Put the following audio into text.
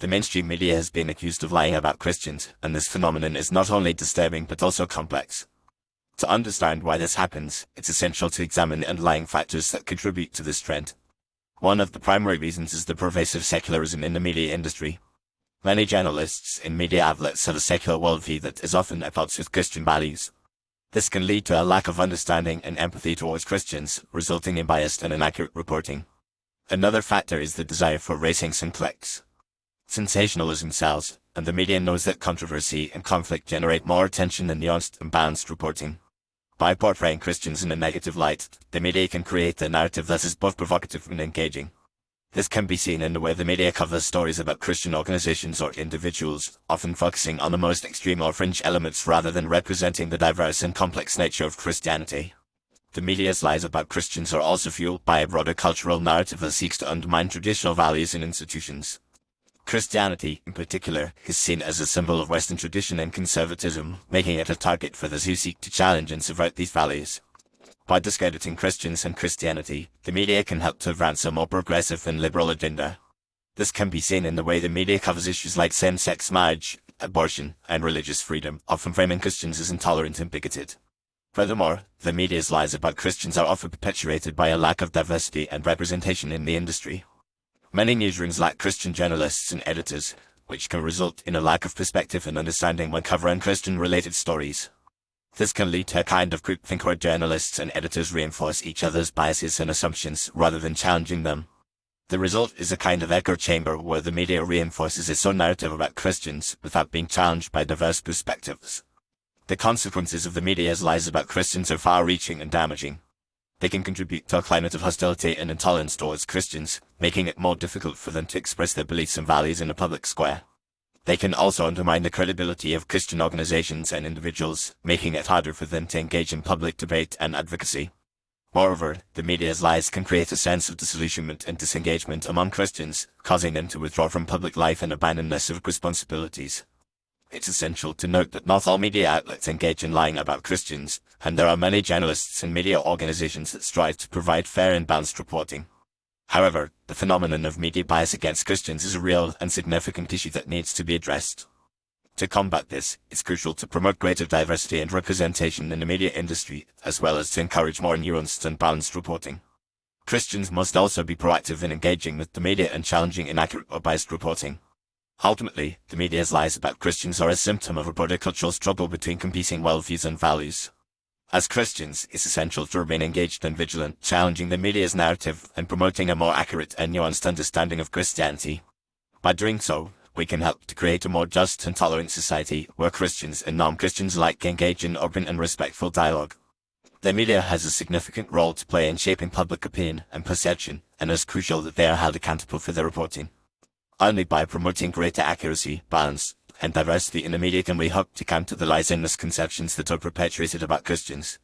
The mainstream media has been accused of lying about Christians, and this phenomenon is not only disturbing but also complex. To understand why this happens, it's essential to examine the underlying factors that contribute to this trend. One of the primary reasons is the pervasive secularism in the media industry. Many journalists and media outlets have a secular worldview that is often at odds with Christian values. This can lead to a lack of understanding and empathy towards Christians, resulting in biased and inaccurate reporting. Another factor is the desire for ratings and clicks. Sensationalism sells, and the media knows that controversy and conflict generate more attention than nuanced and balanced reporting. By portraying Christians in a negative light, the media can create a narrative that is both provocative and engaging. This can be seen in the way the media covers stories about Christian organizations or individuals, often focusing on the most extreme or fringe elements rather than representing the diverse and complex nature of Christianity. The media's lies about Christians are also fueled by a broader cultural narrative that seeks to undermine traditional values and institutions. Christianity, in particular, is seen as a symbol of Western tradition and conservatism, making it a target for those who seek to challenge and subvert these values. By discrediting Christians and Christianity, the media can help to advance a more progressive and liberal agenda. This can be seen in the way the media covers issues like same-sex marriage, abortion, and religious freedom, often framing Christians as intolerant and bigoted. Furthermore, the media's lies about Christians are often perpetuated by a lack of diversity and representation in the industry. Many newsrooms lack Christian journalists and editors, which can result in a lack of perspective and understanding when covering Christian-related stories. This can lead to a kind of groupthink where journalists and editors reinforce each other's biases and assumptions rather than challenging them. The result is a kind of echo chamber where the media reinforces its own narrative about Christians without being challenged by diverse perspectives. The consequences of the media's lies about Christians are far-reaching and damaging. They can contribute to a climate of hostility and intolerance towards Christians, making it more difficult for them to express their beliefs and values in a public square. They can also undermine the credibility of Christian organizations and individuals, making it harder for them to engage in public debate and advocacy. Moreover, the media's lies can create a sense of disillusionment and disengagement among Christians, causing them to withdraw from public life and abandon their civic responsibilities. It's essential to note that not all media outlets engage in lying about Christians, and there are many journalists and media organizations that strive to provide fair and balanced reporting. However, the phenomenon of media bias against Christians is a real and significant issue that needs to be addressed. To combat this, it's crucial to promote greater diversity and representation in the media industry, as well as to encourage more nuanced and balanced reporting. Christians must also be proactive in engaging with the media and challenging inaccurate or biased reporting. Ultimately, the media's lies about Christians are a symptom of a broader cultural struggle between competing worldviews and values. As Christians, it's essential to remain engaged and vigilant, challenging the media's narrative and promoting a more accurate and nuanced understanding of Christianity. By doing so, we can help to create a more just and tolerant society where Christians and non-Christians alike engage in open and respectful dialogue. The media has a significant role to play in shaping public opinion and perception, and it's crucial that they are held accountable for their reporting. Only by promoting greater accuracy, balance, and diversity in the media can we hope to counter the lies and misconceptions that are perpetuated about Christians.